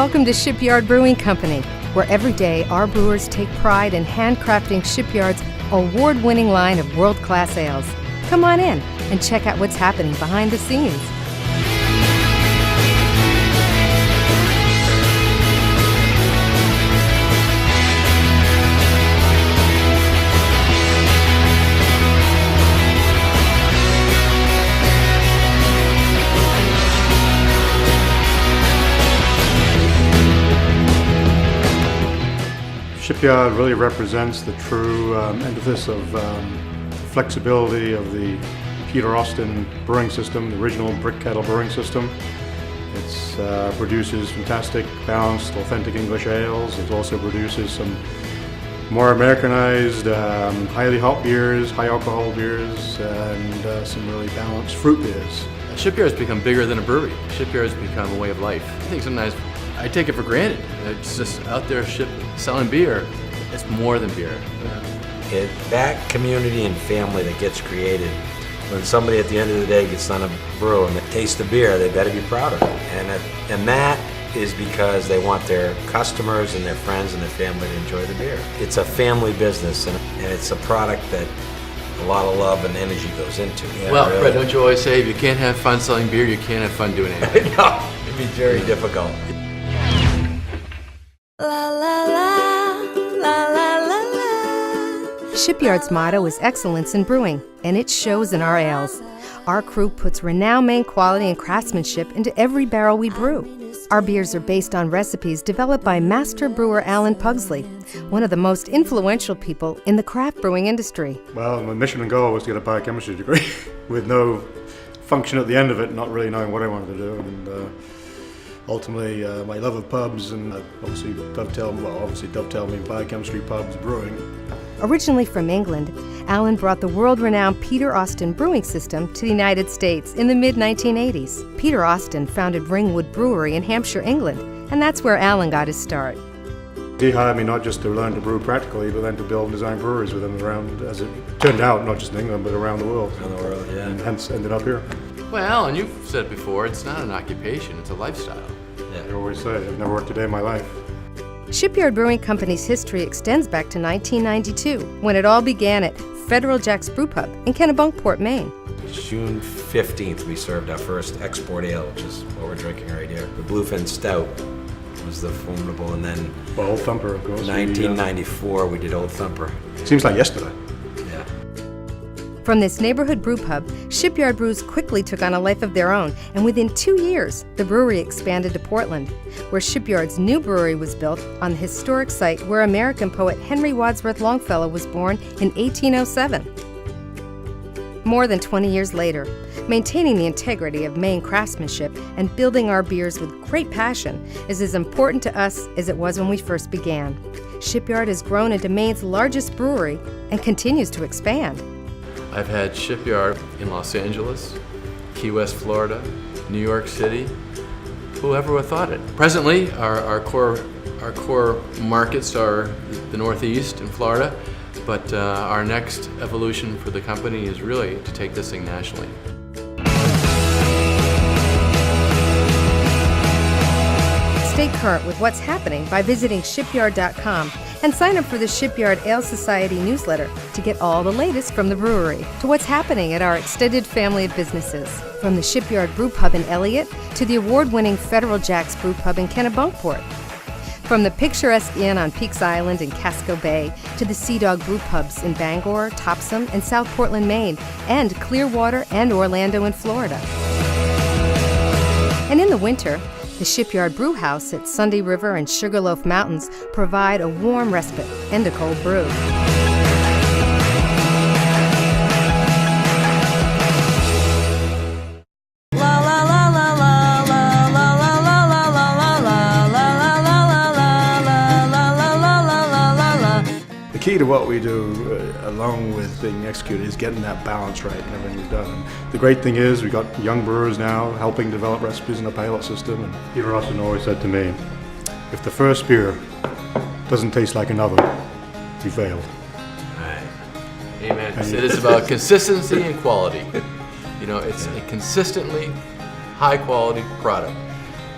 Welcome to Shipyard Brewing Company, where every day our brewers take pride in handcrafting Shipyard's award-winning line of world-class ales. Come on in and check out what's happening behind the scenes. Shipyard really represents the true emphasis of flexibility of the Peter Austin brewing system, the original brick kettle brewing system. It produces fantastic, balanced, authentic English ales. It also produces some more Americanized, highly hop beers, high alcohol beers, and some really balanced fruit beers. Shipyard's become bigger than a brewery. Shipyard's become a way of life. I think sometimes I take it for granted. It's just out there selling beer. It's more than beer. That community and family that gets created, when somebody at the end of the day gets done a brew and they taste the beer, they better be proud of it. And that is because they want their customers and their friends and their family to enjoy the beer. It's a family business, and it's a product that a lot of love and energy goes into. Yeah, well, really. Fred, don't you always say if you can't have fun selling beer, you can't have fun doing anything? No, it'd be very difficult. La la la, la la la la. Shipyard's motto is excellence in brewing, and it shows in our ales. Our crew puts renowned Maine quality and craftsmanship into every barrel we brew. Our beers are based on recipes developed by master brewer Alan Pugsley, one of the most influential people in the craft brewing industry. Well, my mission and goal was to get a biochemistry degree with no function at the end of it, not really knowing what I wanted to do. And ultimately, my love of pubs and obviously dovetailed me biochemistry, pubs, brewing. Originally from England, Alan brought the world-renowned Peter Austin brewing system to the United States in the mid-1980s. Peter Austin founded Ringwood Brewery in Hampshire, England, and that's where Alan got his start. He hired me not just to learn to brew practically, but then to build and design breweries with him around, as it turned out, not just in England, but around the world. Around the world, yeah. And hence ended up here. Well, Alan, you've said it before, it's not an occupation, it's a lifestyle. Yeah. I always say, I've never worked a day in my life. Shipyard Brewing Company's history extends back to 1992, when it all began at Federal Jack's Brew Pub in Kennebunkport, Maine. June 15th, we served our first export ale, which is what we're drinking right here. The Bluefin Stout was the formidable, and then well, Old Thumper, of course. 1994, we did Old Thumper. Seems like yesterday. Yeah. From this neighborhood brew pub, Shipyard Brews quickly took on a life of their own, and within 2 years, the brewery expanded to Portland, where Shipyard's new brewery was built on the historic site where American poet Henry Wadsworth Longfellow was born in 1807. More than 20 years later, maintaining the integrity of Maine craftsmanship and building our beers with great passion is as important to us as it was when we first began. Shipyard has grown into Maine's largest brewery and continues to expand. I've had Shipyard in Los Angeles, Key West, Florida, New York City. Whoever would have thought it? Presently, our core markets are the Northeast and Florida, but our next evolution for the company is really to take this thing nationally. Stay current with what's happening by visiting shipyard.com and sign up for the Shipyard Ale Society newsletter to get all the latest from the brewery to what's happening at our extended family of businesses. From the Shipyard Brew Pub in Elliott to the award-winning Federal Jack's Brew Pub in Kennebunkport. From the picturesque inn on Peaks Island in Casco Bay to the Sea Dog Brew Pubs in Bangor, Topsom, and South Portland, Maine, and Clearwater and Orlando in Florida. And in the winter, the Shipyard Brew House at Sunday River and Sugarloaf Mountains provide a warm respite and a cold brew. The key to what we do, along with being executed, is getting that balance right in everything we've done. And the great thing is we've got young brewers now helping develop recipes in the pilot system. And Peter Austin always said to me, if the first beer doesn't taste like another, you failed. Right. Amen. It is about consistency and quality. You know, it's a consistently high quality product.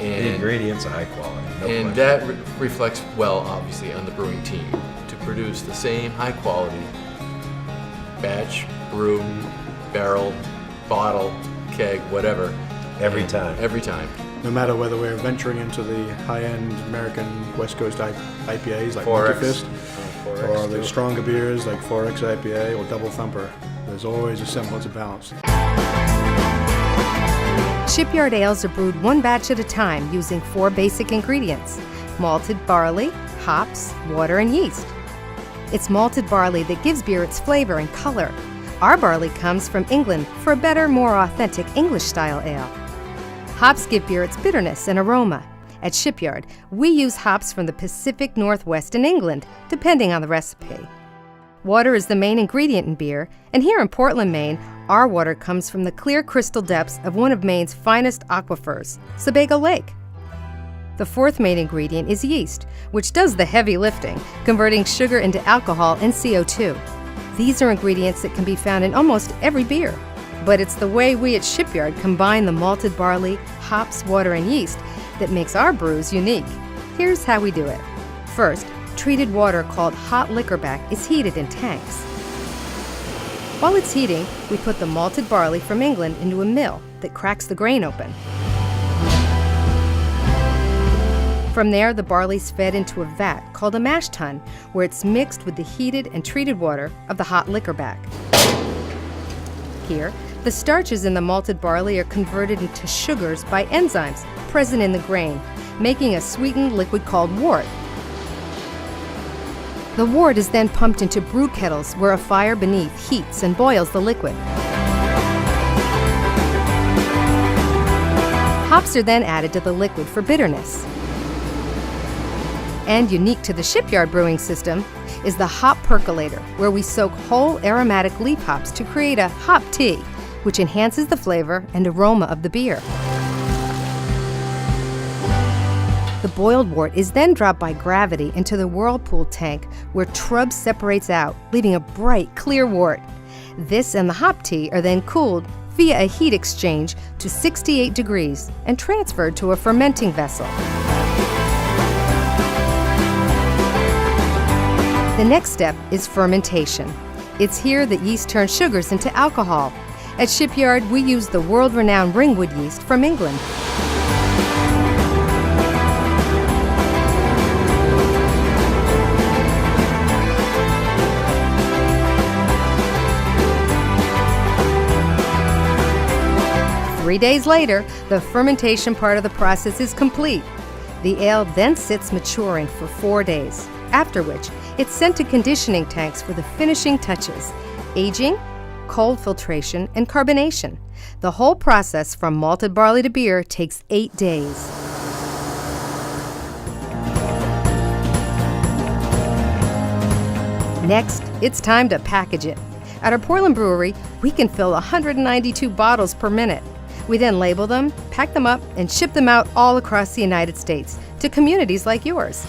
The ingredients are high quality. No and question. that reflects well, obviously, on the brewing team to produce the same high quality batch, brew, barrel, bottle, keg, whatever. Every time. Every time. No matter whether we're venturing into the high-end American West Coast IPAs like 4X. Monkey Fist, 4X or the too. stronger beers like 4X IPA or Double Thumper, there's always a semblance of balance. Shipyard ales are brewed one batch at a time using 4 basic ingredients: malted barley, hops, water, and yeast. It's malted barley that gives beer its flavor and color. Our barley comes from England for a better, more authentic English-style ale. Hops give beer its bitterness and aroma. At Shipyard, we use hops from the Pacific Northwest in England, depending on the recipe. Water is the main ingredient in beer, and here in Portland, Maine, our water comes from the clear crystal depths of one of Maine's finest aquifers, Sebago Lake. The 4th main ingredient is yeast, which does the heavy lifting, converting sugar into alcohol and CO2. These are ingredients that can be found in almost every beer. But it's the way we at Shipyard combine the malted barley, hops, water, and yeast that makes our brews unique. Here's how we do it. First, treated water called hot liquorback is heated in tanks. While it's heating, we put the malted barley from England into a mill that cracks the grain open. From there, the barley's fed into a vat called a mash tun, where it's mixed with the heated and treated water of the hot liquorback. Here, the starches in the malted barley are converted into sugars by enzymes present in the grain, making a sweetened liquid called wort. The wort is then pumped into brew kettles where a fire beneath heats and boils the liquid. Hops are then added to the liquid for bitterness. And unique to the Shipyard Brewing system is the hop percolator, where we soak whole aromatic leaf hops to create a hop tea, which enhances the flavor and aroma of the beer. The boiled wort is then dropped by gravity into the whirlpool tank, where trub separates out, leaving a bright, clear wort. This and the hop tea are then cooled via a heat exchange to 68 degrees and transferred to a fermenting vessel. The next step is fermentation. It's here that yeast turns sugars into alcohol. At Shipyard, we use the world-renowned Ringwood yeast from England. Three days later, the fermentation part of the process is complete. The ale then sits maturing for 4 days, after which it's sent to conditioning tanks for the finishing touches: aging, cold filtration, and carbonation. The whole process from malted barley to beer takes 8 days. Next, it's time to package it. At our Portland brewery, we can fill 192 bottles per minute. We then label them, pack them up, and ship them out all across the United States to communities like yours.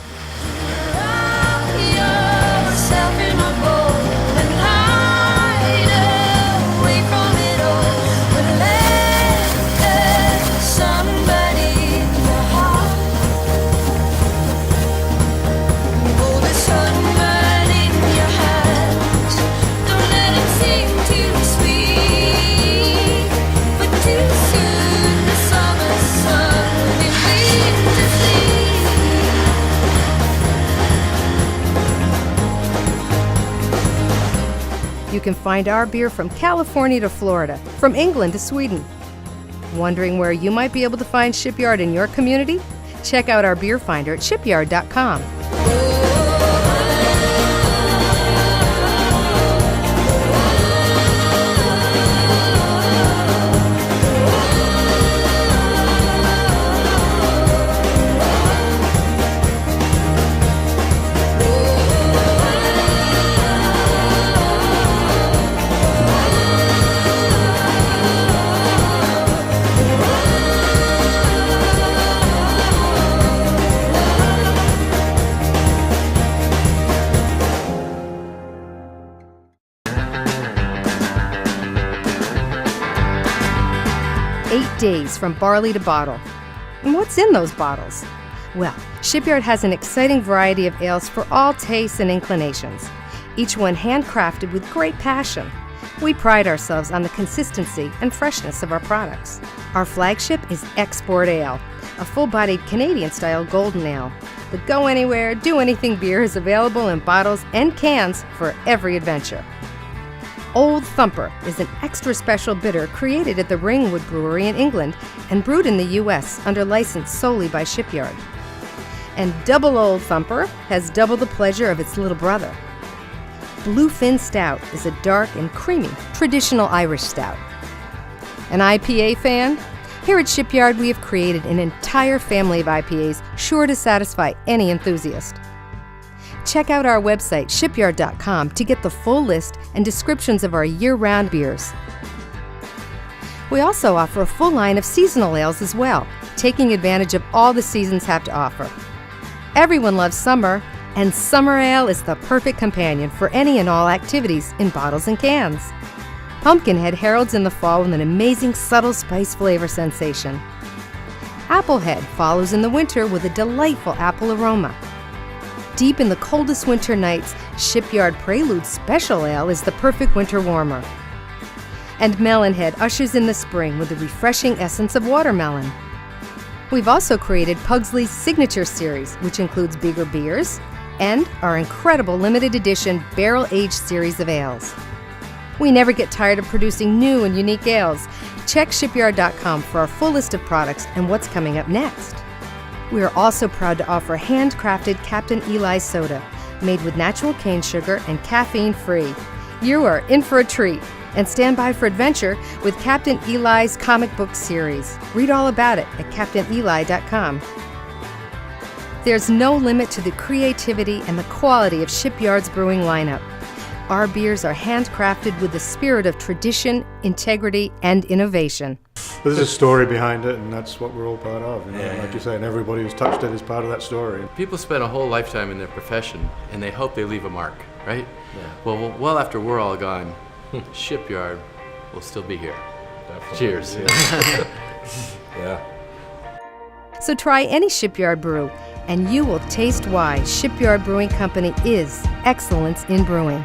You can find our beer from California to Florida, from England to Sweden. Wondering where you might be able to find Shipyard in your community? Check out our beer finder at shipyard.com. 8 days from barley to bottle. And what's in those bottles? Well, Shipyard has an exciting variety of ales for all tastes and inclinations, each one handcrafted with great passion. We pride ourselves on the consistency and freshness of our products. Our flagship is Export Ale, a full-bodied Canadian-style golden ale. The go-anywhere, do-anything beer is available in bottles and cans for every adventure. Old Thumper is an extra special bitter created at the Ringwood Brewery in England and brewed in the U.S. under license solely by Shipyard. And Double Old Thumper has double the pleasure of its little brother. Bluefin Stout is a dark and creamy traditional Irish stout. An IPA fan? Here at Shipyard, we have created an entire family of IPAs sure to satisfy any enthusiast. Check out our website, shipyard.com, to get the full list and descriptions of our year-round beers. We also offer a full line of seasonal ales as well, taking advantage of all the seasons have to offer. Everyone loves summer, and summer ale is the perfect companion for any and all activities in bottles and cans. Pumpkinhead heralds in the fall with an amazing subtle spice flavor sensation. Applehead follows in the winter with a delightful apple aroma. Deep in the coldest winter nights, Shipyard Prelude Special Ale is the perfect winter warmer. And Melonhead ushers in the spring with the refreshing essence of watermelon. We've also created Pugsley's Signature Series, which includes bigger beers, and our incredible limited edition barrel-aged series of ales. We never get tired of producing new and unique ales. Check shipyard.com for our full list of products and what's coming up next. We are also proud to offer handcrafted Captain Eli's soda, made with natural cane sugar and caffeine-free. You are in for a treat, and stand by for adventure with Captain Eli's comic book series. Read all about it at captaineli.com. There's no limit to the creativity and the quality of Shipyard's brewing lineup. Our beers are handcrafted with the spirit of tradition, integrity, and innovation. There's a story behind it, and that's what we're all part of. You know? Yeah. Like you say, and everybody who's touched it is part of that story. People spend a whole lifetime in their profession, and they hope they leave a mark, right? Yeah. Well, after we're all gone, Shipyard will still be here. Definitely. Cheers. Yeah. So try any Shipyard brew, and you will taste why Shipyard Brewing Company is excellence in brewing.